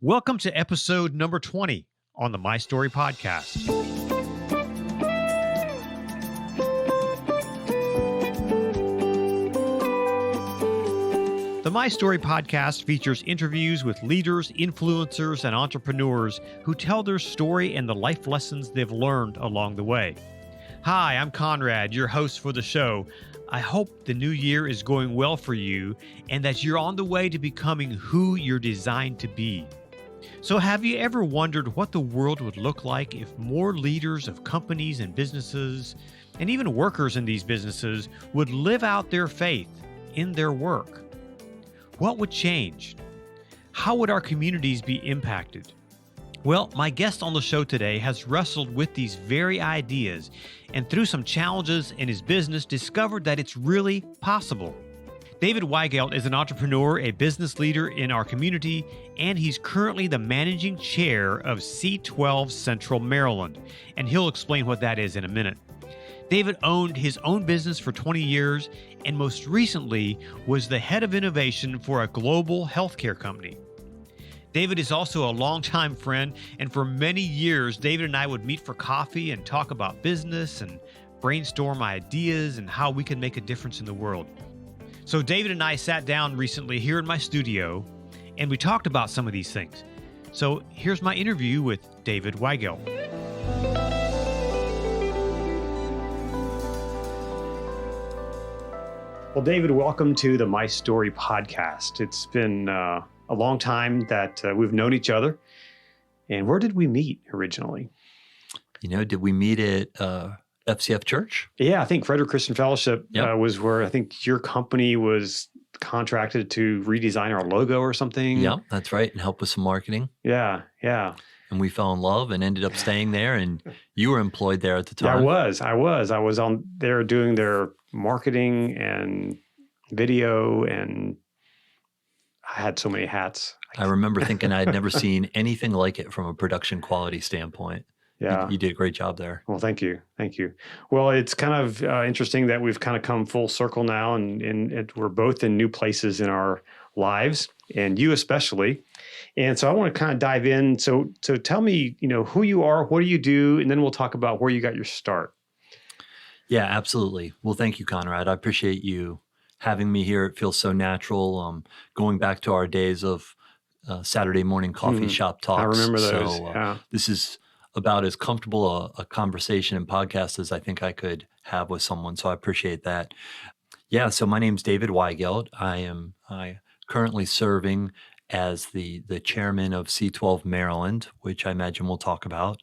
Welcome to episode number 20 on the My Story podcast. The My Story podcast features interviews with leaders, influencers, and entrepreneurs who tell their story and the life lessons they've learned along the way. Hi, I'm Conrad, your host for the show. I hope the new year is going well for you and that you're on the way to becoming who you're designed to be. So have you ever wondered what the world would look like if more leaders of companies and businesses, and even workers in these businesses, would live out their faith in their work? What would change? How would our communities be impacted? Well, my guest on the show today has wrestled with these very ideas and through some challenges in his business discovered that it's really possible. David Weigelt is an entrepreneur, a business leader in our community, and he's currently the managing chair of C12 Central Maryland, and he'll explain what that is in a minute. David owned his own business for 20 years and most recently was the head of innovation for a global healthcare company. David is also a longtime friend, and for many years, David and I would meet for coffee and talk about business and brainstorm ideas and how we can make a difference in the world. So David and I sat down recently here in my studio, and we talked about some of these things. So here's my interview with David Weigelt. Well, David, welcome to the My Story podcast. It's been a long time that we've known each other. And where did we meet originally? Did we meet at FCF Church? Yeah, I think Frederick Christian Fellowship was where I think your company was contracted to redesign our logo or something. Yeah, that's right. And help with some marketing. Yeah. And we fell in love and ended up staying there. And you were employed there at the time. Yeah, I was on there doing their marketing and video, and I had so many hats. I remember thinking I'd never seen anything like it from a production quality standpoint. Yeah. You did a great job there. Well, thank you. Well, it's kind of interesting that we've kind of come full circle now, and we're both in new places in our lives, and you especially. And so I want to kind of dive in. So tell me, who you are, what do you do, and then we'll talk about where you got your start. Yeah, absolutely. Well, thank you, Conrad. I appreciate you having me here. It feels so natural. Going back to our days of Saturday morning coffee shop talks. I remember those. So this is about as comfortable a conversation and podcast as I think I could have with someone. So I appreciate that. Yeah. So my name's David Weigelt. I currently serving as the chairman of C12 Maryland, which I imagine we'll talk about.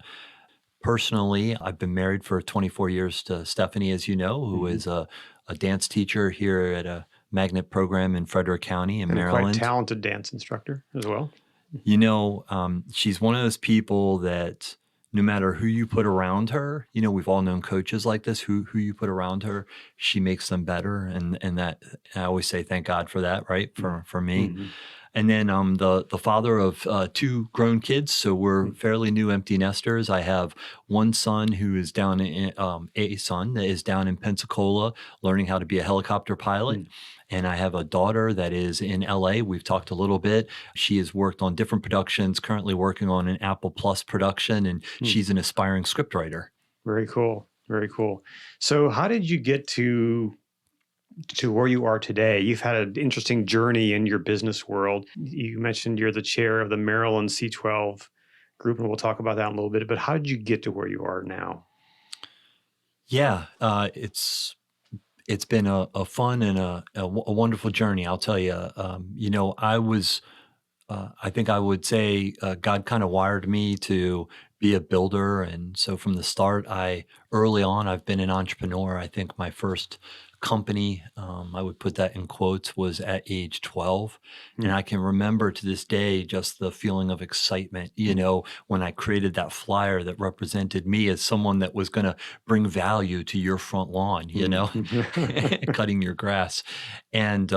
Personally, I've been married for 24 years to Stephanie, as you know, who is a dance teacher here at a magnet program in Frederick County in Maryland. Quite talented dance instructor as well. She's one of those people that no matter who you put around her, we've all known coaches like this, who you put around her, she makes them better. And that, I always say, thank God for that, right? For me. Mm-hmm. And then I'm the father of two grown kids, so we're fairly new empty nesters. I have one son who is down in a son that is down in Pensacola learning how to be a helicopter pilot. And I have a daughter that is in LA. We've talked a little bit. She has worked on different productions, currently working on an Apple Plus production, and she's an aspiring scriptwriter. Very cool. So how did you get to where you are today? You've had an interesting journey in your business world. You mentioned you're the chair of the Maryland C12 group, and we'll talk about that in a little bit. But how did you get to where you are now? Yeah, it's been a fun and a wonderful journey. I'll tell you. I think I would say God kind of wired me to be a builder, and so from the start, early on I've been an entrepreneur. I think my first company, I would put that in quotes, was at age 12. And I can remember to this day just the feeling of excitement, when I created that flyer that represented me as someone that was going to bring value to your front lawn, cutting your grass. And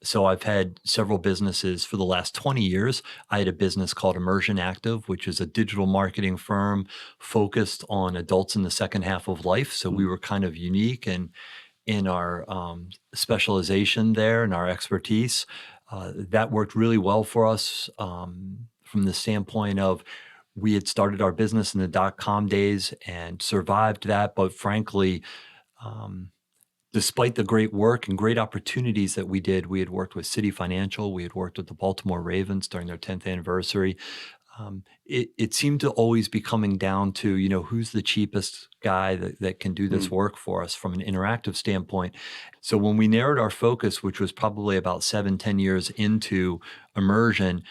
so I've had several businesses for the last 20 years. I had a business called Immersion, which is a digital marketing firm focused on adults in the second half of life. So we were kind of unique in our specialization there and our expertise. That worked really well for us from the standpoint of we had started our business in the dot-com days and survived that. But frankly, um, despite the great work and great opportunities that we did, we had worked with Citi Financial, we had worked with the Baltimore Ravens during their 10th anniversary. It seemed to always be coming down to, who's the cheapest guy that can do this work for us from an interactive standpoint. So when we narrowed our focus, which was probably about 7-10 years into Immersion,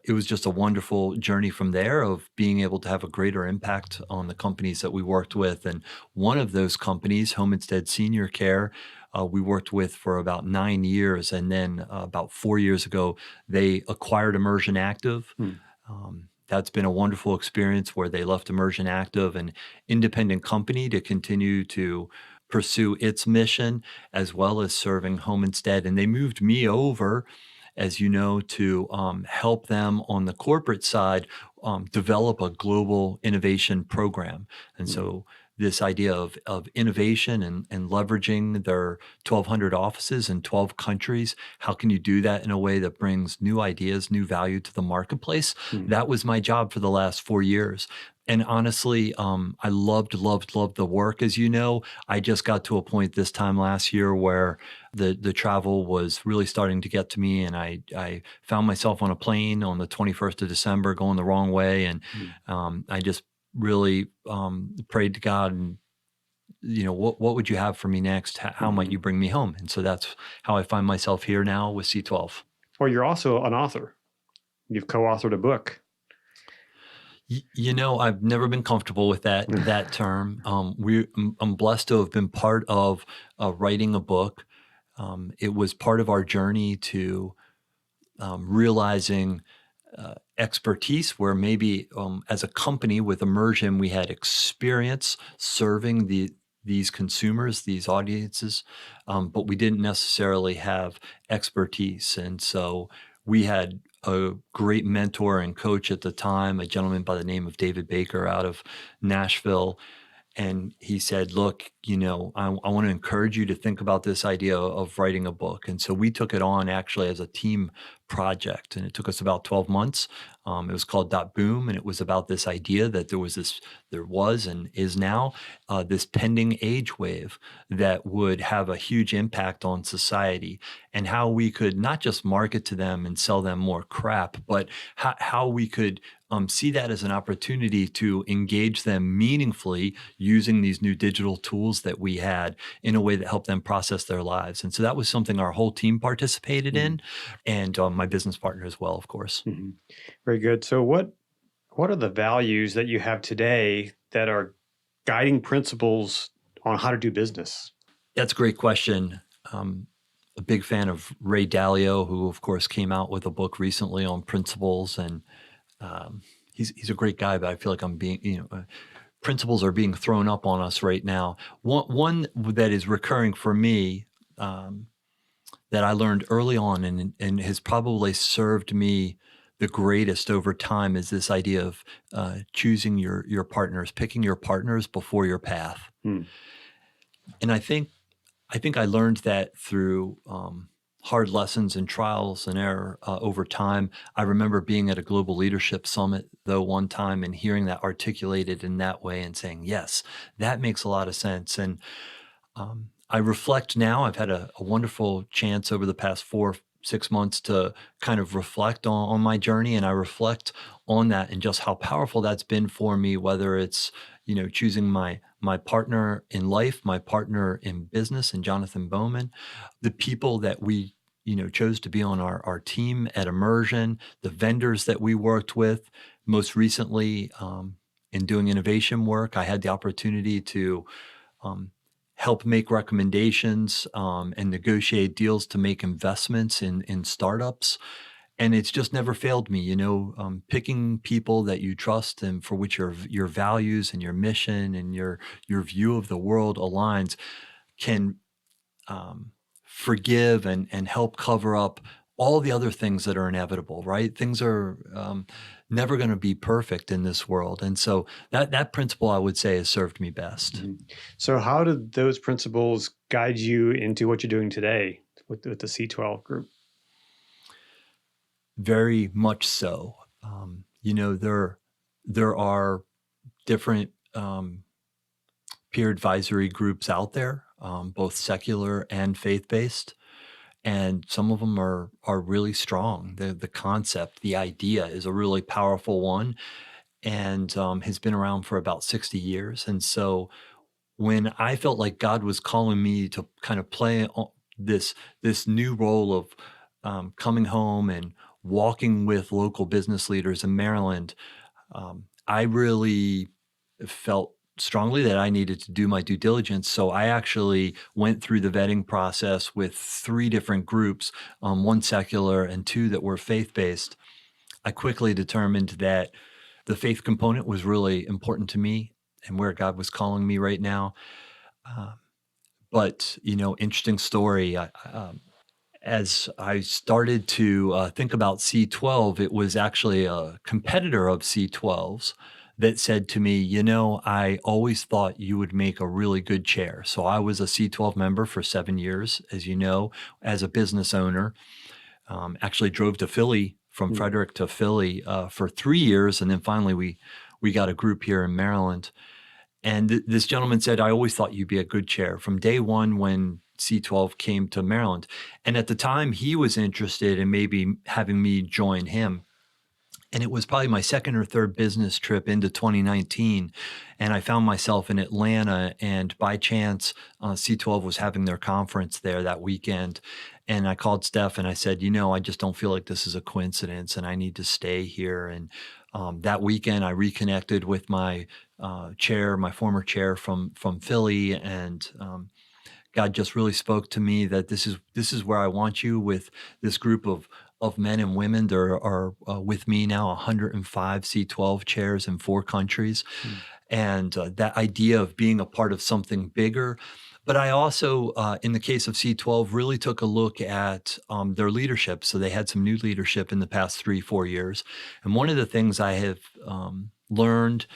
it was just a wonderful journey from there of being able to have a greater impact on the companies that we worked with. And one of those companies, Instead Senior Care, we worked with for about 9 years. And then about 4 years ago, they acquired Immersion Active. That's been a wonderful experience where they left Immersion Active, an independent company, to continue to pursue its mission as well as serving Home Instead. And they moved me over, as you know, to help them on the corporate side develop a global innovation program. And so this idea of innovation and leveraging their 1,200 offices in 12 countries, how can you do that in a way that brings new ideas, new value to the marketplace? That was my job for the last 4 years. And honestly, I loved the work. As you know, I just got to a point this time last year where the travel was really starting to get to me, and I found myself on a plane on the 21st of December going the wrong way, and I just really prayed to God, and what would you have for me next? How might you bring me home? And so that's how I find myself here now with C12. Well, you're also an author. You've co-authored a book. I've never been comfortable with that term. I'm blessed to have been part of writing a book. It was part of our journey to realizing expertise where maybe as a company with Immersion, we had experience serving these consumers, these audiences, but we didn't necessarily have expertise. And so we had a great mentor and coach at the time, a gentleman by the name of David Baker out of Nashville. And he said, look, I want to encourage you to think about this idea of writing a book. And so we took it on actually as a team project, and it took us about 12 months. It was called .Boom, and it was about this idea that there was and is now this pending age wave that would have a huge impact on society, and how we could not just market to them and sell them more crap, but how we could see that as an opportunity to engage them meaningfully using these new digital tools that we had in a way that helped them process their lives. And so that was something our whole team participated in, and my business partner as well, of course. Very good. So what are the values that you have today that are guiding principles on how to do business? That's a great question. A big fan of Ray Dalio, who of course came out with a book recently on principles, and he's a great guy, but I feel like I'm being, principles are being thrown up on us right now. One that is recurring for me that I learned early on and has probably served me the greatest over time is this idea of choosing your partners, picking your partners before your path. And I think I learned that through hard lessons and trials and error over time. I remember being at a global leadership summit, though, one time and hearing that articulated in that way and saying, yes, that makes a lot of sense. And I reflect now. I've had a wonderful chance over the past 4-6 months to kind of reflect on my journey, and I reflect on that and just how powerful that's been for me, whether it's choosing my partner in life, my partner in business, and Jonathan Bowman, the people that we chose to be on our team at Immersion, the vendors that we worked with. Most recently, in doing innovation work, I had the opportunity to help make recommendations and negotiate deals to make investments in startups. And it's just never failed me, picking people that you trust and for which your values and your mission and your view of the world aligns can forgive and help cover up all the other things that are inevitable, right? Things are never going to be perfect in this world. And so that principle, I would say, has served me best. So how did those principles guide you into what you're doing today with the C12 group? Very much so. There are different peer advisory groups out there, both secular and faith-based, and some of them are really strong. The concept, the idea is a really powerful one, and has been around for about 60 years. And so when I felt like God was calling me to kind of this new role of coming home and walking with local business leaders in Maryland, I really felt strongly that I needed to do my due diligence. So I actually went through the vetting process with three different groups, one secular and two that were faith-based. I quickly determined that the faith component was really important to me and where God was calling me right now. Uh, but, interesting story. As I started to think about C12, it was actually a competitor of C12's that said to me, I always thought you would make a really good chair. So I was a C12 member for 7 years, as you know, as a business owner. Actually drove to Philly, from Mm. Frederick to Philly for 3 years. And then finally we got a group here in Maryland. And this gentleman said, I always thought you'd be a good chair from day one when C12 came to Maryland. And at the time, he was interested in maybe having me join him. And it was probably my second or third business trip into 2019. And I found myself in Atlanta. And by chance, C12 was having their conference there that weekend. And I called Steph and I said, I just don't feel like this is a coincidence and I need to stay here. And that weekend, I reconnected with my my former chair from Philly. And God just really spoke to me that this is where I want you with this group of men and women. There are with me now 105 C12 chairs in 4 countries, Mm. and that idea of being a part of something bigger. But I also, in the case of C12, really took a look at their leadership. So they had some new leadership in the past 3-4 years, and one of the things I have learned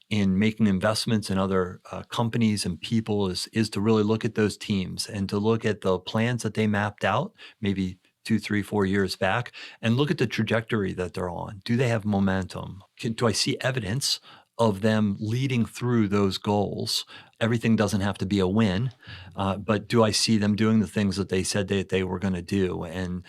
in making investments in other companies and people is to really look at those teams and to look at the plans that they mapped out, maybe 2, 3, 4 years back, and look at the trajectory that they're on. Do they have momentum? Do I see evidence of them leading through those goals? Everything doesn't have to be a win, but do I see them doing the things that they said that they were going to do, and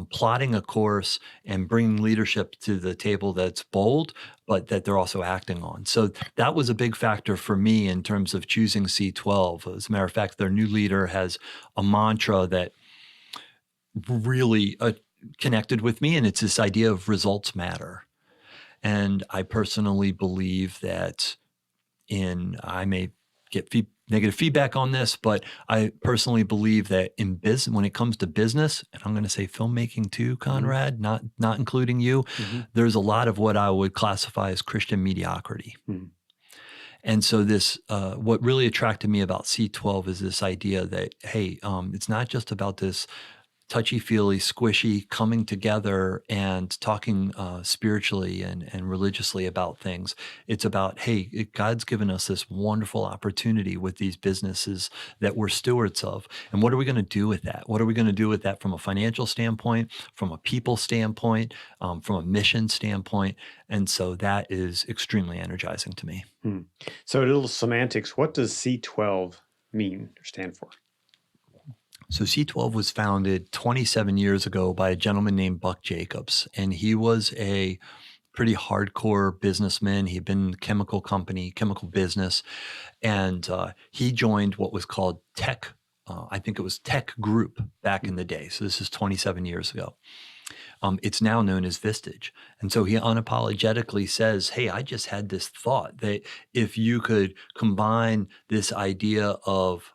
plotting a course and bringing leadership to the table that's bold, but that they're also acting on. So that was a big factor for me in terms of choosing C12. As a matter of fact, their new leader has a mantra that really connected with me, and it's this idea of results matter. And I personally believe that I may get negative feedback on this, but I personally believe that in business, when it comes to business, and I'm going to say filmmaking too, Conrad, not including you, there's a lot of what I would classify as Christian mediocrity. Mm. And so this, what really attracted me about C12 is this idea that, hey, it's not just about this touchy-feely, squishy coming together and talking spiritually and religiously about things. It's about, hey, God's given us this wonderful opportunity with these businesses that we're stewards of. And what are we going to do with that? What are we going to do with that from a financial standpoint, from a people standpoint, from a mission standpoint? And so that is extremely energizing to me. Mm. So a little semantics. What does C12 mean or stand for? So C12 was founded 27 years ago by a gentleman named Buck Jacobs, and he was a pretty hardcore businessman. He'd been in the chemical business, and he joined what was called Tech. I think it was Tech Group back in the day. So this is 27 years ago. It's now known as Vistage. And so he unapologetically says, hey, I just had this thought that if you could combine this idea of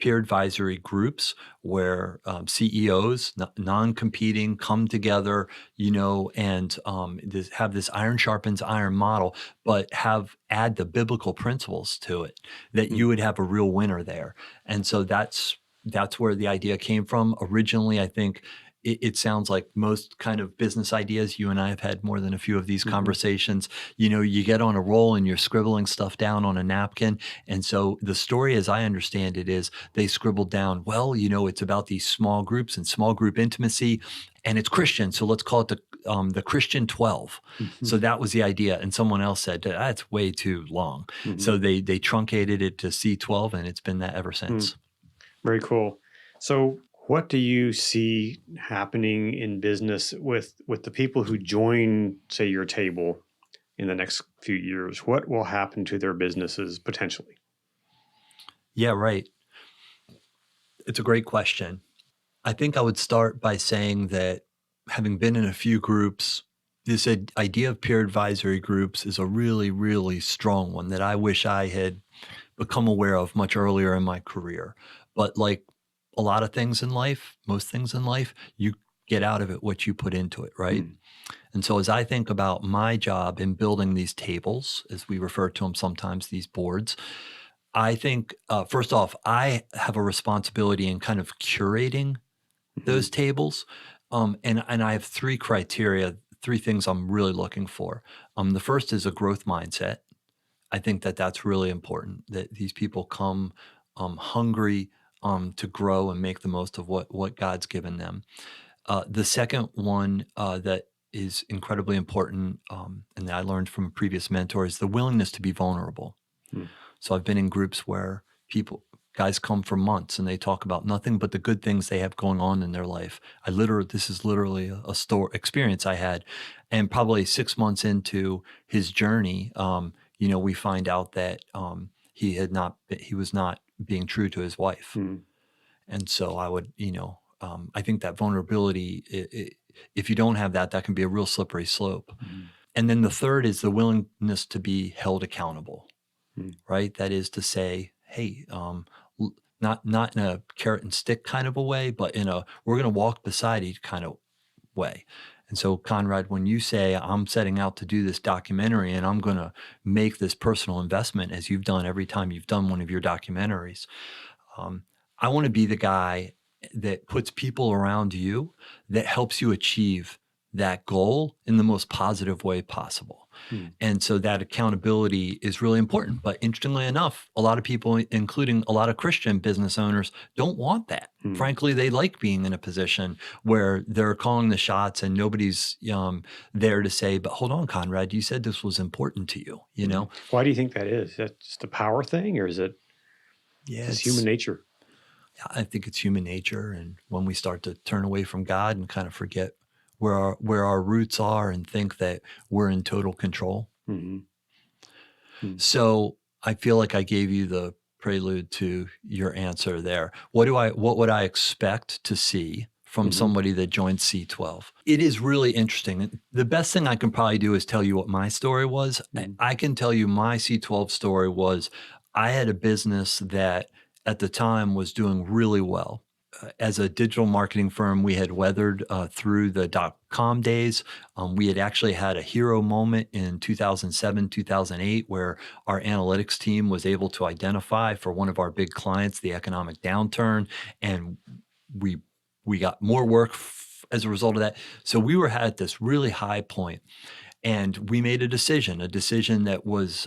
peer advisory groups where CEOs, non-competing, come together, and have this iron sharpens iron model, but add the biblical principles to it, that you would have a real winner there. And so that's where the idea came from. Originally, I think it sounds like most kind of business ideas, you and I have had more than a few of these conversations. You get on a roll and you're scribbling stuff down on a napkin. And so the story, as I understand it, is they scribbled down, well, it's about these small groups and small group intimacy, and it's Christian. So let's call it the Christian 12. So that was the idea. And someone else said, that's way too long. So they truncated it to C12, and it's been that ever since. Very cool. So what do you see happening in business with the people who join, say, your table in the next few years? What will happen to their businesses potentially? Yeah, right. It's a great question. I think I would start by saying that having been in a few groups, this idea of peer advisory groups is a really, really strong one that I wish I had become aware of much earlier in my career. But like a lot of things in life, most things in life, you get out of it what you put into it, right? And so as I think about my job in building these tables, as we refer to them sometimes, these boards, I think, first off, I have a responsibility in kind of curating those tables. And I have three criteria, three things I'm really looking for. The first is a growth mindset. I think that that's really important, that these people come hungry to grow and make the most of what God's given them. The second one that is incredibly important, and that I learned from a previous mentor, is the willingness to be vulnerable. So I've been in groups where guys come for months and they talk about nothing but the good things they have going on in their life. This is literally a experience I had. And probably 6 months into his journey, we find out that he was not being true to his wife. And so I would, I think that vulnerability, if you don't have that can be a real slippery slope. And then the third is the willingness to be held accountable, right? That is to say, hey, not in a carrot and stick kind of a way, but we're going to walk beside you kind of way. And so, Conrad, when you say I'm setting out to do this documentary and I'm going to make this personal investment, as you've done every time you've done one of your documentaries, I want to be the guy that puts people around you that helps you achieve that goal in the most positive way possible. And so that accountability is really important. But interestingly enough, a lot of people, including a lot of Christian business owners, don't want that. Frankly, they like being in a position where they're calling the shots and nobody's there to say, but hold on, Conrad, you said this was important to you, Why do you think that is? Is that just a power thing, or is it it's human nature? I think it's human nature. And when we start to turn away from God and kind of forget where our roots are and think that we're in total control. So I feel like I gave you the prelude to your answer there. What would I expect to see from somebody that joined C12? It is really interesting. The best thing I can probably do is tell you what my story was. I can tell you my C12 story was, I had a business that at the time was doing really well. As a digital marketing firm, we had weathered through the dot-com days. We had actually had a hero moment in 2007, 2008, where our analytics team was able to identify for one of our big clients the economic downturn, and we got more work as a result of that. So we were at this really high point, and we made a decision that was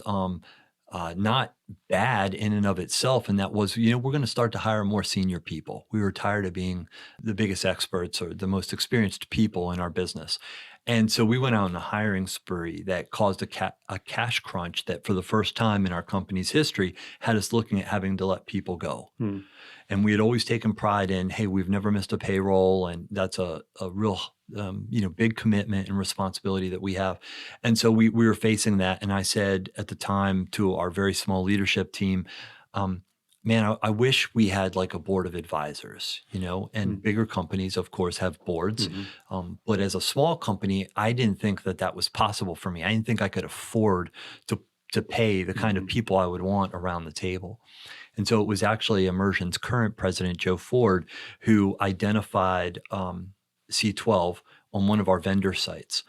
not bad in and of itself. And that was, we're going to start to hire more senior people. We were tired of being the biggest experts or the most experienced people in our business. And so we went out on a hiring spree that caused a cash crunch that for the first time in our company's history had us looking at having to let people go. And we had always taken pride in, hey, we've never missed a payroll. And that's a real big commitment and responsibility that we have. And so we were facing that. And I said at the time to our very small leadership team, man, I wish we had like a board of advisors, and bigger companies, of course, have boards. But as a small company, I didn't think that was possible for me. I didn't think I could afford to pay the kind of people I would want around the table. And so it was actually Immersion's current president, Joe Ford, who identified C12 on one of our vendor sites.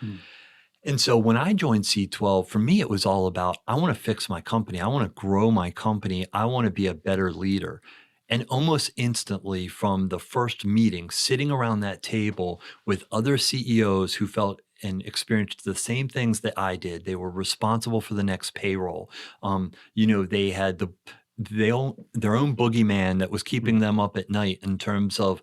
And so when I joined C12, for me, it was all about, I want to fix my company. I want to grow my company. I want to be a better leader. And almost instantly from the first meeting, sitting around that table with other CEOs who felt and experienced the same things that I did. They were responsible for the next payroll. They had their own boogeyman that was keeping them up at night in terms of,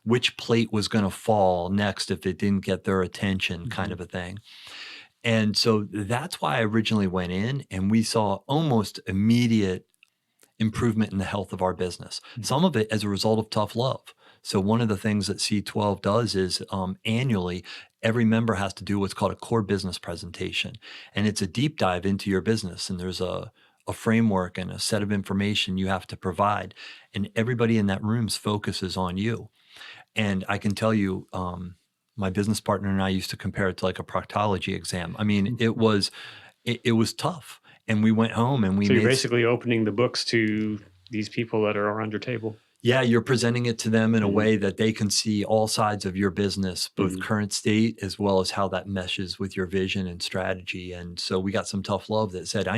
which plate was going to fall next if it didn't get their attention, kind of a thing. And so that's why I originally went in, and we saw almost immediate improvement in the health of our business. Some of it as a result of tough love. So one of the things that C12 does is annually, every member has to do what's called a core business presentation. And it's a deep dive into your business. And there's a framework and a set of information you have to provide. And everybody in that room's focus is on you. And I can tell you, my business partner and I used to compare it to like a proctology exam. I mean, it was tough. And we went home and So you're basically opening the books to these people that are around your table. Yeah, you're presenting it to them in a way that they can see all sides of your business, both current state as well as how that meshes with your vision and strategy. And so we got some tough love that said,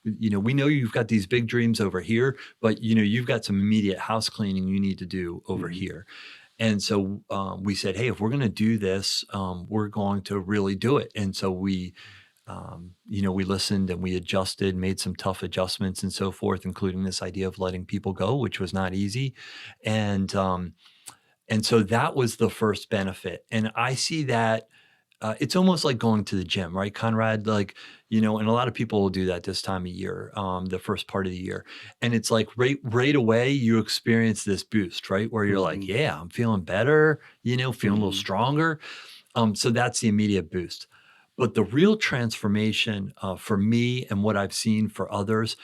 we know you've got these big dreams over here, but you've got some immediate house cleaning you need to do over here. And so we said, hey, if we're going to do this, we're going to really do it. And so we listened and we adjusted, made some tough adjustments and so forth, including this idea of letting people go, which was not easy. And so that was the first benefit. And I see that it's almost like going to the gym, right, Conrad? Like, and a lot of people will do that this time of year, the first part of the year. And it's like right away, you experience this boost, right? Where you're like, yeah, I'm feeling better, feeling a little stronger. So that's the immediate boost. But the real transformation for me and what I've seen for others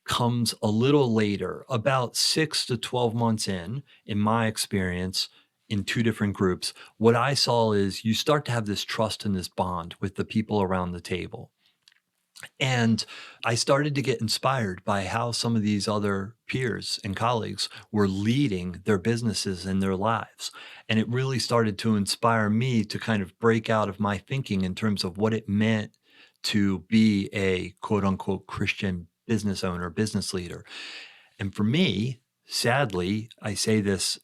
comes a little later, about 6 to 12 months in my experience in two different groups. What I saw is you start to have this trust and this bond with the people around the table. And I started to get inspired by how some of these other peers and colleagues were leading their businesses and their lives. And it really started to inspire me to kind of break out of my thinking in terms of what it meant to be a quote unquote Christian business owner, business leader. And for me, sadly, I say this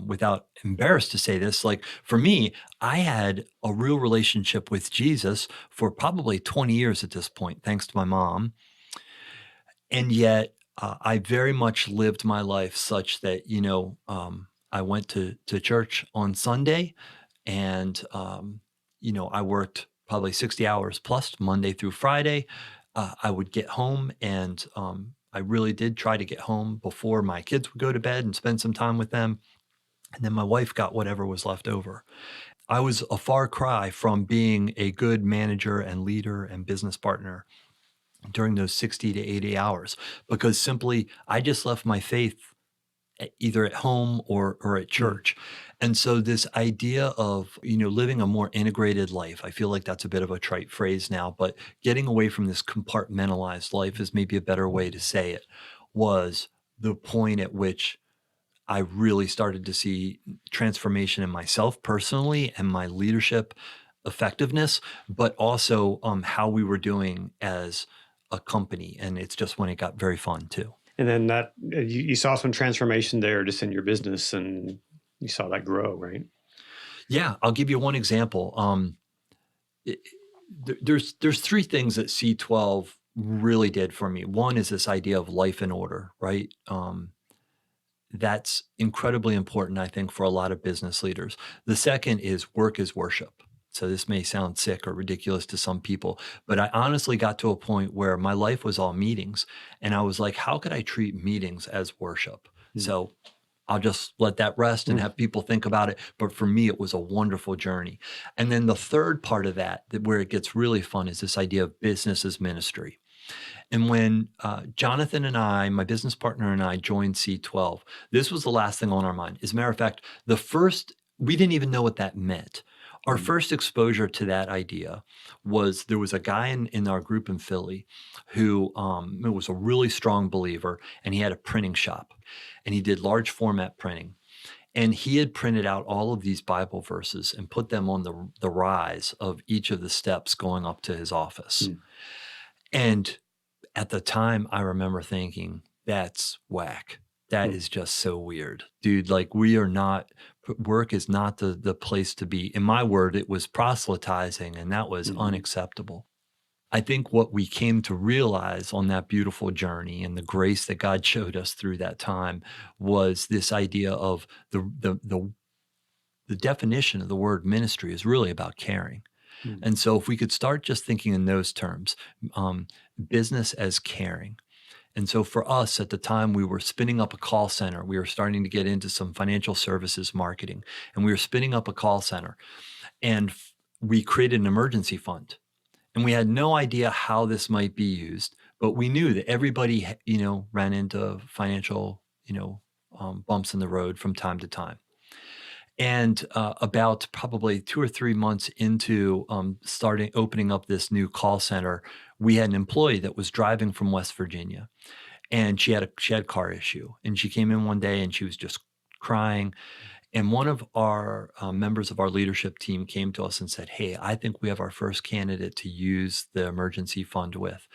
without embarrassed to say this, like for me, I had a real relationship with Jesus for probably 20 years at this point, thanks to my mom. And yet I very much lived my life such that, I went to church on Sunday and, I worked probably 60 hours plus Monday through Friday. I would get home and I really did try to get home before my kids would go to bed and spend some time with them. And then my wife got whatever was left over. I was a far cry from being a good manager and leader and business partner during those 60 to 80 hours because simply I just left my faith either at home or at church. And so this idea of, living a more integrated life, I feel like that's a bit of a trite phrase now, but getting away from this compartmentalized life is maybe a better way to say it, was the point at which I really started to see transformation in myself personally and my leadership effectiveness, but also how we were doing as a company. And it's just when it got very fun too. And then that you saw some transformation there just in your business and you saw that grow, right? Yeah. I'll give you one example. There's three things that C12 really did for me. One is this idea of life in order, right? That's incredibly important, I think, for a lot of business leaders. The second is work is worship. So this may sound sick or ridiculous to some people, but I honestly got to a point where my life was all meetings. And I was like, how could I treat meetings as worship? So I'll just let that rest and have people think about it. But for me, it was a wonderful journey. And then the third part of that where it gets really fun, is this idea of business as ministry. And when Jonathan and I, my business partner and I, joined C12, this was the last thing on our mind. As a matter of fact, we didn't even know what that meant. Our first exposure to that idea was there was a guy in our group in Philly who was a really strong believer, and he had a printing shop, and he did large format printing. And he had printed out all of these Bible verses and put them on the rise of each of the steps going up to his office. And at the time, I remember thinking, that's whack. that is just so weird, dude. Like work is not the place to be. In my word, it was proselytizing, and that was unacceptable. I think what we came to realize on that beautiful journey and the grace that God showed us through that time was this idea of the definition of the word ministry is really about caring. And so if we could start just thinking in those terms, business as caring. And so for us at the time, we were spinning up a call center. We were starting to get into some financial services marketing, and we were spinning up a call center. And we created an emergency fund. And we had no idea how this might be used, but we knew that everybody, ran into financial, bumps in the road from time to time. And about probably 2 or 3 months into opening up this new call center, we had an employee that was driving from West Virginia, and she had a car issue. And she came in one day and she was just crying. And one of our members of our leadership team came to us and said, "Hey, I think we have our first candidate to use the emergency fund with."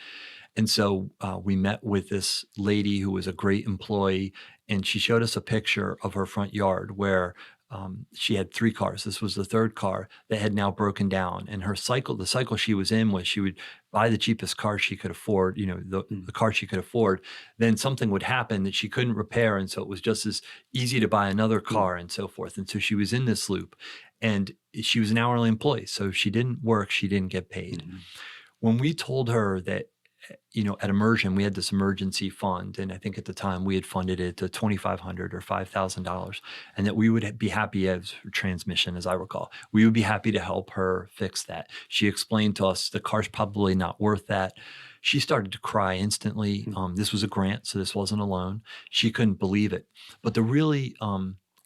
And so we met with this lady who was a great employee, and she showed us a picture of her front yard where she had 3 cars. This was the 3rd car that had now broken down. And the cycle she was in was she would buy the cheapest car she could afford, the car she could afford. Then something would happen that she couldn't repair. And so it was just as easy to buy another car and so forth. And so she was in this loop, and she was an hourly employee. So if she didn't work, she didn't get paid. When we told her that, at Immersion, we had this emergency fund, and I think at the time we had funded it to $2,500 or $5,000, and that we would be happy as transmission, as I recall, we would be happy to help her fix that. She explained to us the car's probably not worth that. She started to cry instantly. This was a grant, so this wasn't a loan. She couldn't believe it. But the really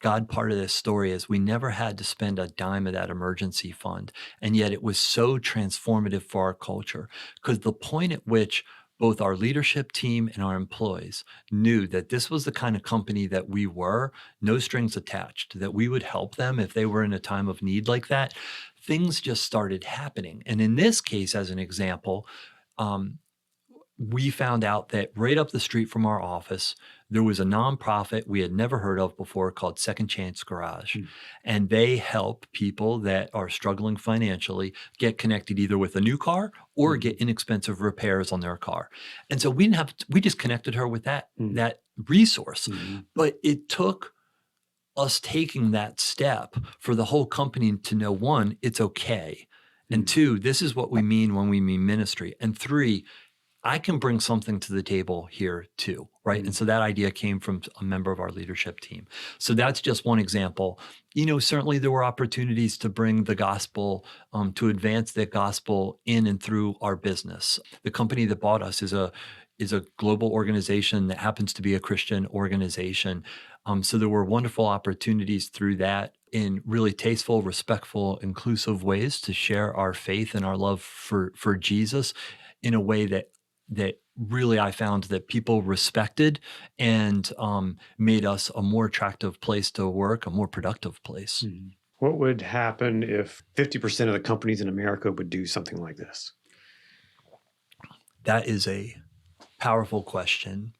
God part of this story is we never had to spend a dime of that emergency fund. And yet it was so transformative for our culture, because the point at which both our leadership team and our employees knew that this was the kind of company that we were, no strings attached, that we would help them if they were in a time of need like that, things just started happening. And in this case, as an example, we found out that right up the street from our office, there was a nonprofit we had never heard of before called Second Chance Garage. And they help people that are struggling financially get connected either with a new car or get inexpensive repairs on their car. And so we just connected her with that resource. But it took us taking that step for the whole company to know, 1, it's okay. And 2, this is what we mean when we mean ministry. And 3, I can bring something to the table here too, right? And so that idea came from a member of our leadership team. So that's just one example. Certainly there were opportunities to bring the gospel, to advance that gospel in and through our business. The company that bought us is a global organization that happens to be a Christian organization. So there were wonderful opportunities through that in really tasteful, respectful, inclusive ways to share our faith and our love for Jesus in a way that really I found that people respected and made us a more attractive place to work, a more productive place. What would happen if 50% of the companies in America would do something like this? That is a powerful question.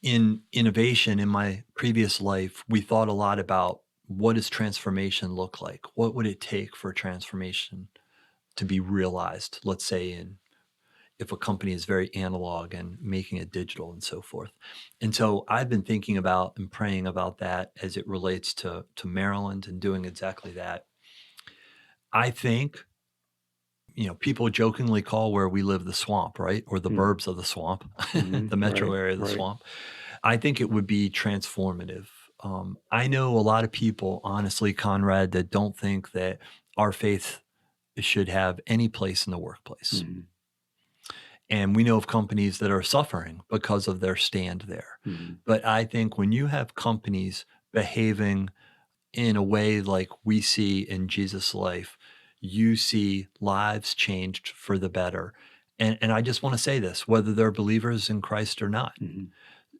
In innovation, in my previous life, we thought a lot about what does transformation look like? What would it take for transformation to be realized, let's say if a company is very analog and making it digital and so forth. And so I've been thinking about and praying about that as it relates to Maryland and doing exactly that. I think, people jokingly call where we live the swamp, right? Or the burbs of the swamp, the metro area of the swamp. I think it would be transformative. I know a lot of people, honestly, Conrad, that don't think that our faith should have any place in the workplace. And we know of companies that are suffering because of their stand there. But I think when you have companies behaving in a way like we see in Jesus' life, you see lives changed for the better. And I just want to say this, whether they're believers in Christ or not.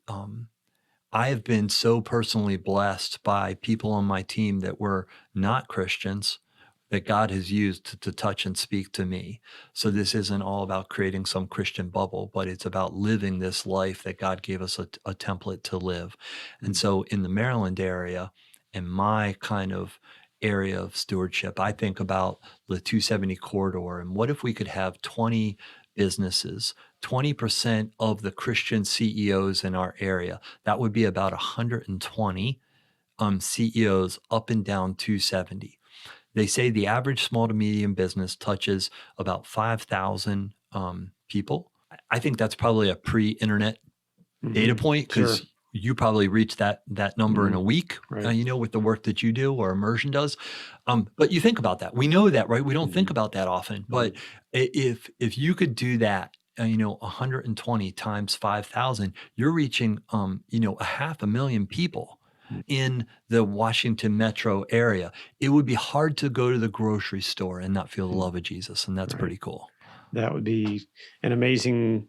I have been so personally blessed by people on my team that were not Christians, that God has used to touch and speak to me. So this isn't all about creating some Christian bubble, but it's about living this life that God gave us a template to live. And so in the Maryland area, in my kind of area of stewardship, I think about the 270 corridor, and what if we could have 20 businesses, 20% of the Christian CEOs in our area? That would be about 120 CEOs up and down 270. They say the average small to medium business touches about 5,000 people. I think that's probably a pre-internet data point, because Sure. you probably reach that number in a week, Right. with the work that you do or Immersion does. But you think about that. We know that, right? We don't think Mhm. about that often. But if you could do that, 120 times 5,000, you're reaching, a 500,000 people Mhm. in the Washington metro area. It would be hard to go to the grocery store and not feel the love of Jesus, and that's Right. pretty cool. That would be an amazing,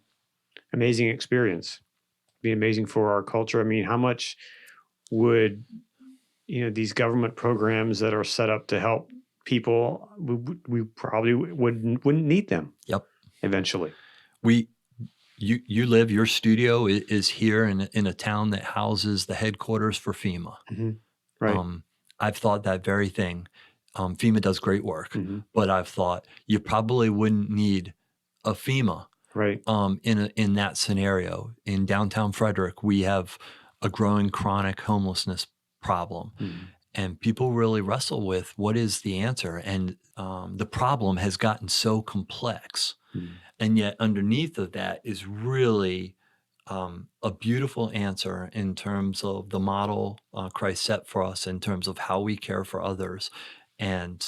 amazing experience. Be amazing for our culture. I mean, how much would these government programs that are set up to help people? We probably wouldn't need them Yep. eventually. We your studio is here in a town that houses the headquarters for FEMA. Mhm. Right. I've thought that very thing. FEMA does great work, Mhm. but I've thought you probably wouldn't need a FEMA Right. in that scenario. In downtown Frederick, we have a growing chronic homelessness problem. Mhm. And people really wrestle with what is the answer. And the problem has gotten so complex. Mhm. And yet underneath of that is really a beautiful answer in terms of the model Christ set for us in terms of how we care for others. And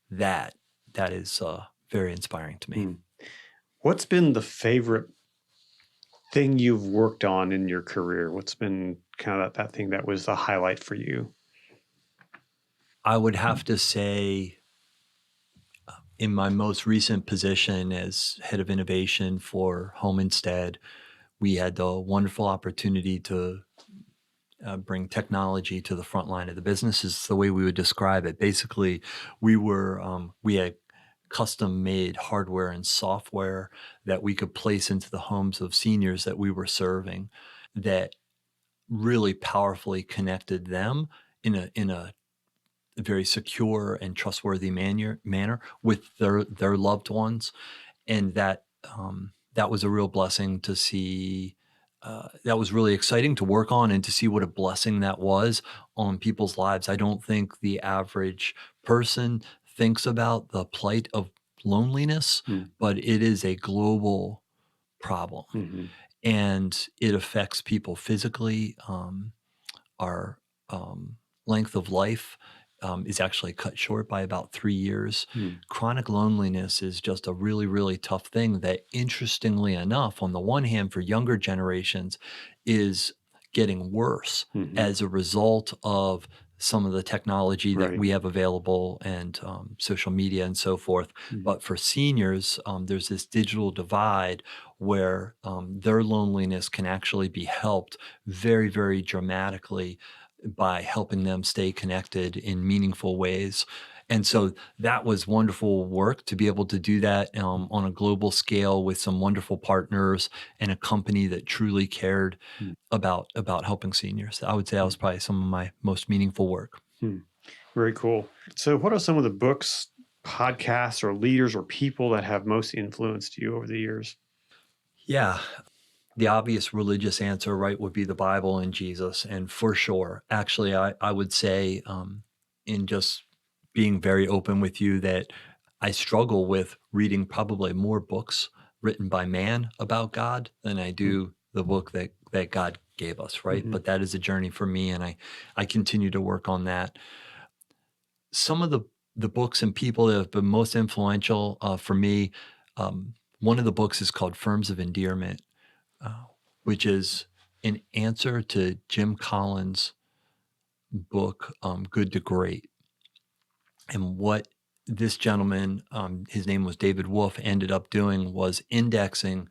that is very inspiring to me. Mhm. What's been the favorite thing you've worked on in your career? What's been kind of that thing that was the highlight for you? I would have to say, in my most recent position as head of innovation for Home Instead, we had the wonderful opportunity to bring technology to the front line of the business, is the way we would describe it. Basically, we had custom made hardware and software that we could place into the homes of seniors that we were serving, that really powerfully connected them in a very secure and trustworthy manner with their loved ones. And that was a real blessing to see. That was really exciting to work on, and to see what a blessing that was on people's lives. I don't think the average person thinks about the plight of loneliness, but it is a global problem, Mm-hmm. and it affects people physically. Our length of life is actually cut short by about 3 years. Mm-hmm. Chronic loneliness is just a really, really tough thing that, interestingly enough, on the one hand, for younger generations, is getting worse Mm-hmm. as a result of some of the technology that Right. we have available, and social media and so forth. Mm-hmm. But for seniors, there's this digital divide where their loneliness can actually be helped very, very dramatically by helping them stay connected in meaningful ways. And so that was wonderful work to be able to do that on a global scale with some wonderful partners and a company that truly cared about helping seniors. I would say that was probably some of my most meaningful work. Very cool. So, what are some of the books, podcasts, or leaders or people that have most influenced you over the years? Yeah. The obvious religious answer, right, would be the Bible and Jesus. And for sure, actually, I would say, in just being very open with you, that I struggle with reading probably more books written by man about God than I do the book that God gave us, right? Mm-hmm. But that is a journey for me, and I continue to work on that. Some of the books and people that have been most influential for me, one of the books is called Firms of Endearment, uh, which is an answer to Jim Collins' book, Good to Great. And what this gentleman, his name was David Wolf, ended up doing was indexing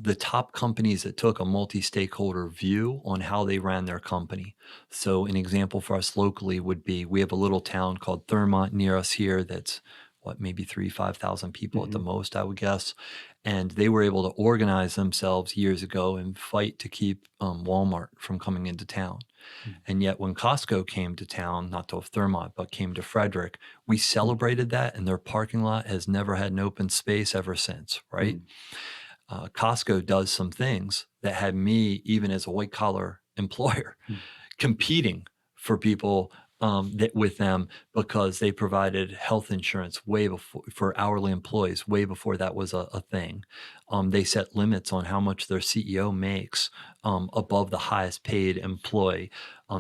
the top companies that took a multi-stakeholder view on how they ran their company. So an example for us locally would be, we have a little town called Thurmont near us here that's maybe 5,000 people at the most, I would guess. And they were able to organize themselves years ago and fight to keep Walmart from coming into town. And yet when Costco came to town, not to Thurmont, but came to Frederick, we celebrated that, and their parking lot has never had an open space ever since, right? Costco does some things that had me, even as a white collar employer, competing for people with them, because they provided health insurance way before for hourly employees, way before that was a thing. They set limits on how much their CEO makes above the highest paid employee.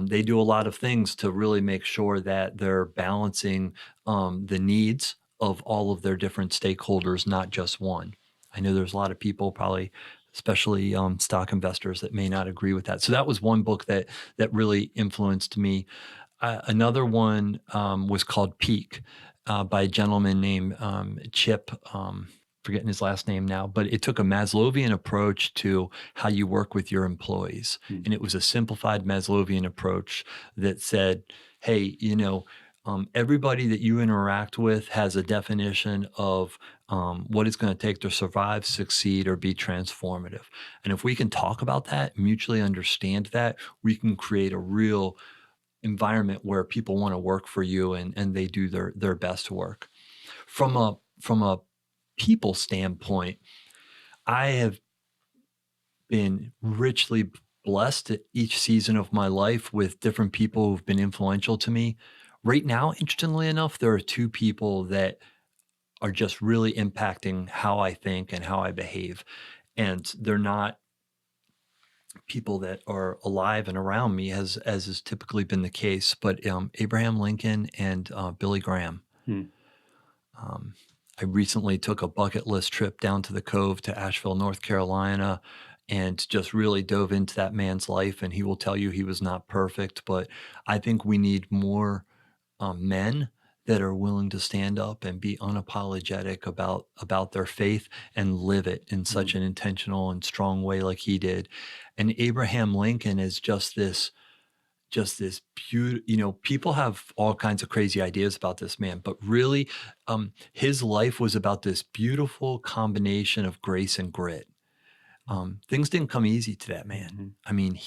They do a lot of things to really make sure that they're balancing the needs of all of their different stakeholders, not just one. I know there's a lot of people, probably especially stock investors, that may not agree with that. So that was one book that really influenced me. Another one was called Peak by a gentleman named Chip. Forgetting his last name now, but it took a Maslowian approach to how you work with your employees. And it was a simplified Maslowian approach that said, hey, everybody that you interact with has a definition of what it's going to take to survive, succeed, or be transformative. And if we can talk about that, mutually understand that, we can create a real environment where people want to work for you, and they do their best work. From a people standpoint, I have been richly blessed at each season of my life with different people who've been influential to me. Right now, interestingly enough, there are two people that are just really impacting how I think and how I behave. And they're not people that are alive and around me, as has typically been the case, but Abraham Lincoln and Billy Graham. I recently took a bucket list trip down to the Cove to Asheville, North Carolina, and just really dove into that man's life. And he will tell you he was not perfect, but I think we need more men that are willing to stand up and be unapologetic about their faith and live it in such an intentional and strong way like he did. And Abraham Lincoln is just this beautiful, people have all kinds of crazy ideas about this man, but really his life was about this beautiful combination of grace and grit. Things didn't come easy to that man. I mean,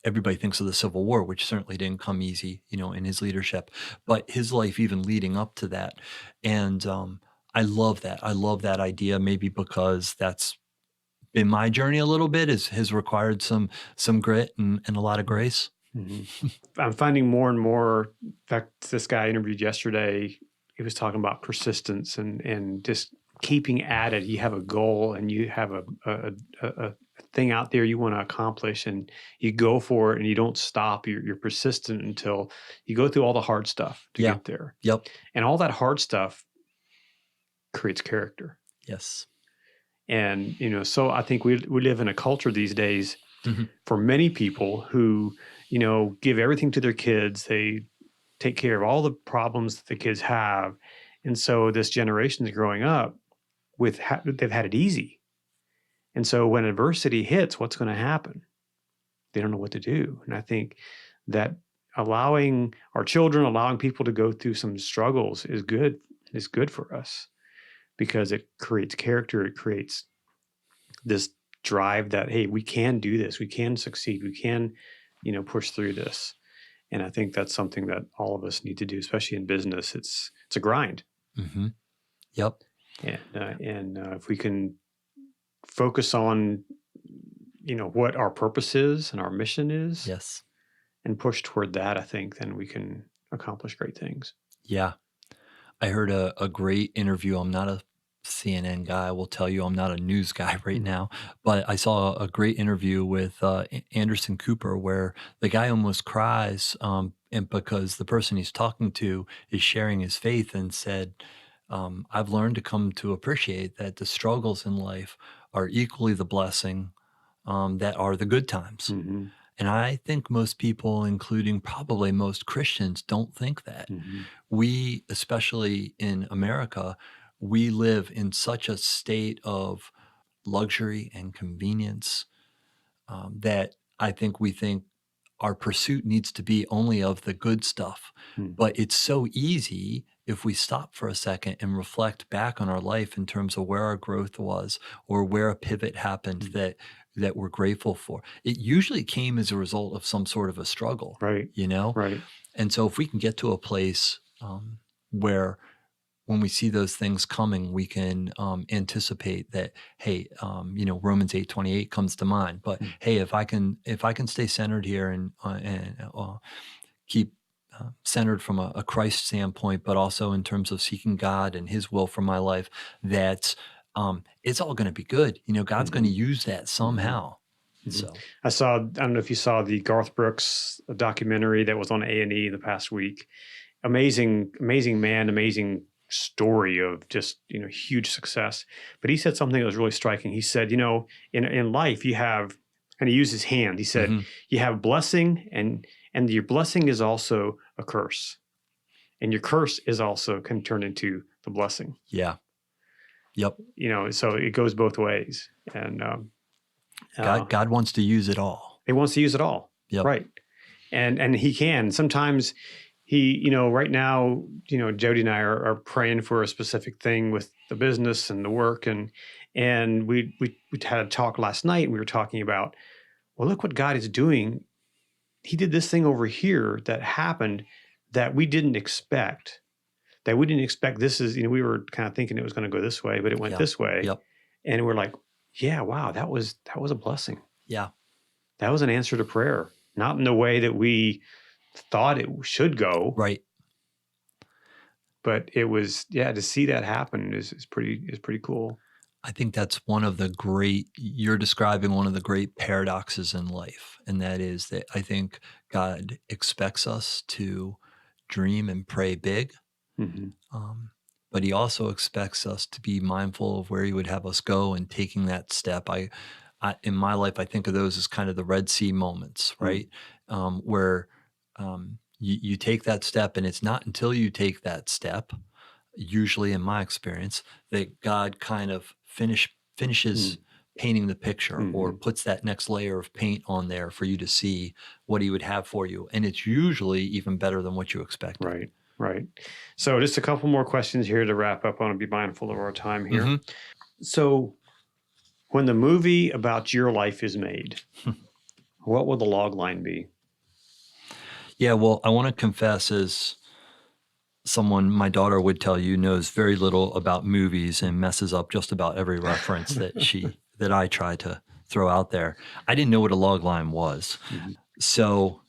everybody thinks of the Civil War, which certainly didn't come easy, in his leadership, but his life even leading up to that. And I love that. I love that idea, maybe because that's been my journey a little bit, has required some grit and a lot of grace. I'm finding more and more, in fact, this guy I interviewed yesterday, he was talking about persistence and just keeping at it. You have a goal and you have a thing out there you want to accomplish, and you go for it and you don't stop. You're persistent until you go through all the hard stuff to get there. Yep. And all that hard stuff creates character. Yes. And, so I think we live in a culture these days for many people who, give everything to their kids. They take care of all the problems that the kids have. And so this generation is growing up with, they've had it easy. And so when adversity hits, what's going to happen? They don't know what to do. And I think that allowing our children, allowing people to go through some struggles is good for us, because it creates character. It creates this drive that, hey, we can do this. We can succeed. We can, push through this. And I think that's something that all of us need to do, especially in business. It's a grind. Yep. And if we can focus on, what our purpose is and our mission is, yes, and push toward that, I think then we can accomplish great things. Yeah. I heard a great interview. I'm not a CNN guy. I will tell you, I'm not a news guy right now, but I saw a great interview with Anderson Cooper where the guy almost cries, and because the person he's talking to is sharing his faith, and said, I've learned to come to appreciate that the struggles in life are equally the blessing that are the good times. And I think most people, including probably most Christians, don't think that. We, especially in America, we live in such a state of luxury and convenience that I think we think our pursuit needs to be only of the good stuff. Hmm. But it's so easy if we stop for a second and reflect back on our life in terms of where our growth was or where a pivot happened that we're grateful for. It usually came as a result of some sort of a struggle, Right. you know? Right. And so if we can get to a place where when we see those things coming, we can anticipate that, hey, Romans 8:28 comes to mind. But hey, if I can stay centered here and keep centered from a Christ standpoint, but also in terms of seeking God and His will for my life, that it's all going to be good. God's going to use that somehow. So I don't know if you saw the Garth Brooks documentary that was on A&E the past week. Amazing man, amazing story of just, huge success. But he said something that was really striking. He said, in life you have, and he used his hand. He said, you have blessing and your blessing is also a curse. And your curse is also can turn into the blessing. Yeah. Yep. So it goes both ways. And God wants to use it all. He wants to use it all. Yep. Right. And he can. Sometimes he, right now, Jody and I are praying for a specific thing with the business and the work. And we had a talk last night. And we were talking about, well, look what God is doing. He did this thing over here that happened that we didn't expect. This is, we were kind of thinking it was going to go this way, but it went this way. Yep. And we're like, yeah, wow, that was a blessing. Yeah. That was an answer to prayer, not in the way that we thought it should go. Right. But it was, to see that happen is pretty cool. I think that's you're describing one of the great paradoxes in life. And that is that I think God expects us to dream and pray big. But He also expects us to be mindful of where He would have us go and taking that step. I in my life, I think of those as kind of the Red Sea moments, right? Where you take that step, and it's not until you take that step, usually in my experience, that God kind of finishes painting the picture or puts that next layer of paint on there for you to see what He would have for you. And it's usually even better than what you expected. Right. So just a couple more questions here to wrap up. I want to be mindful of our time here. So when the movie about your life is made, what will the log line be? Yeah, well, I want to confess, as someone my daughter would tell you knows very little about movies and messes up just about every reference that I try to throw out there. I didn't know what a log line was. So,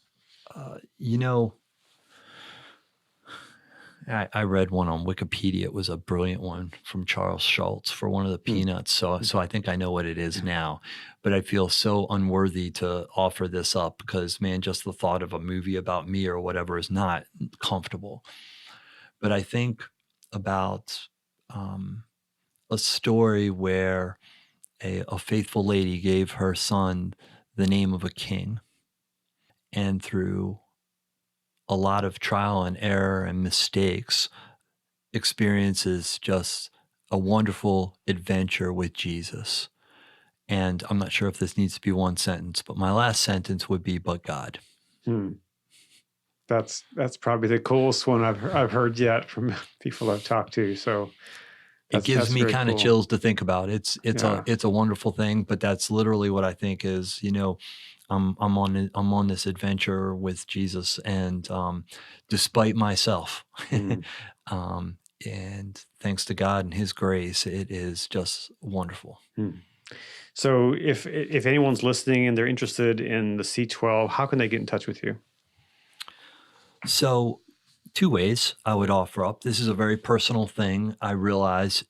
I read one on Wikipedia. It was a brilliant one from Charles Schultz for one of the Peanuts. So I think I know what it is now. But I feel so unworthy to offer this up because, man, just the thought of a movie about me or whatever is not comfortable. But I think about a story where a faithful lady gave her son the name of a king. And through a lot of trial and error and mistakes, experiences just a wonderful adventure with Jesus. And I'm not sure if this needs to be one sentence, but my last sentence would be, but God. That's probably the coolest one I've heard yet from people I've talked to. So it gives me kind of chills to think about. It's a wonderful thing, but that's literally what I think is, I'm on this adventure with Jesus, and despite myself, and thanks to God and His grace, it is just wonderful. So if anyone's listening and they're interested in the C12, how can they get in touch with you? So 2 ways I would offer up. This is a very personal thing, I realize.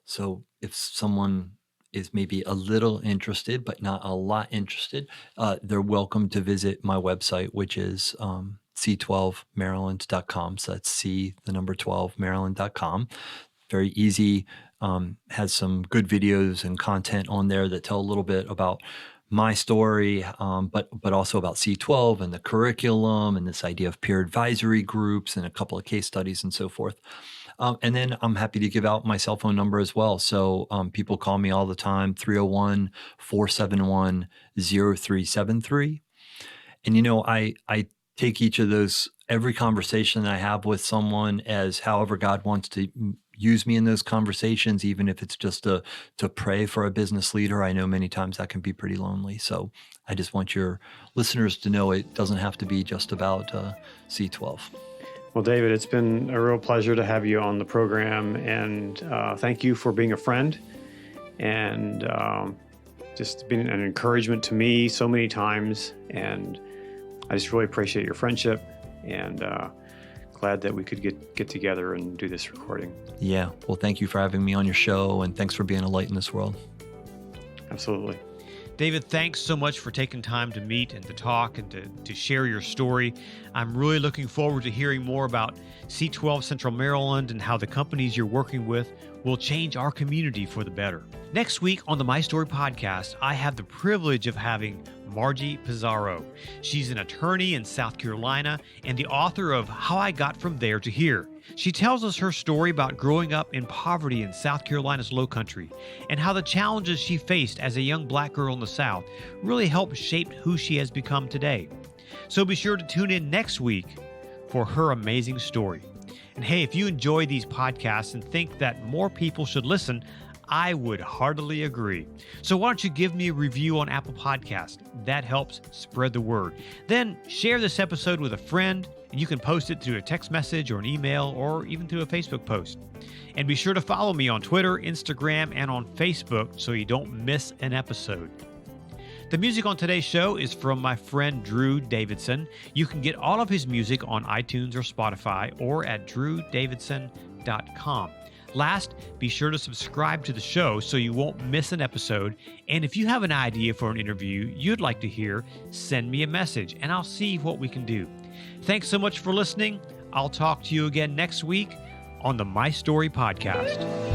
So if someone is maybe a little interested, but not a lot interested, they're welcome to visit my website, which is c12maryland.com. So that's c12maryland.com. Very easy. Has some good videos and content on there that tell a little bit about my story, but also about C12 and the curriculum and this idea of peer advisory groups and a couple of case studies and so forth. And then I'm happy to give out my cell phone number as well. So people call me all the time, 301-471-0373. And, I take each of those, every conversation that I have with someone as however God wants to use me in those conversations, even if it's just to pray for a business leader. I know many times that can be pretty lonely. So I just want your listeners to know it doesn't have to be just about C12. Well, David, it's been a real pleasure to have you on the program, and thank you for being a friend and just being an encouragement to me so many times. And I just really appreciate your friendship, and glad that we could get together and do this recording. Yeah. Well, thank you for having me on your show, and thanks for being a light in this world. Absolutely. David, thanks so much for taking time to meet and to talk and to share your story. I'm really looking forward to hearing more about C12 Central Maryland and how the companies you're working with will change our community for the better. Next week on the My Story podcast, I have the privilege of having Margie Pizarro. She's an attorney in South Carolina and the author of How I Got From There to Here. She tells us her story about growing up in poverty in South Carolina's Low Country and how the challenges she faced as a young black girl in the South really helped shape who she has become today. So be sure to tune in next week for her amazing story. And hey, if you enjoy these podcasts and think that more people should listen, I would heartily agree. So why don't you give me a review on Apple Podcasts? That helps spread the word. Then share this episode with a friend, and you can post it through a text message or an email or even through a Facebook post. And be sure to follow me on Twitter, Instagram, and on Facebook so you don't miss an episode. The music on today's show is from my friend Drew Davidson. You can get all of his music on iTunes or Spotify or at drewdavidson.com. Last, be sure to subscribe to the show so you won't miss an episode. And if you have an idea for an interview you'd like to hear, send me a message and I'll see what we can do. Thanks so much for listening. I'll talk to you again next week on the My Story podcast.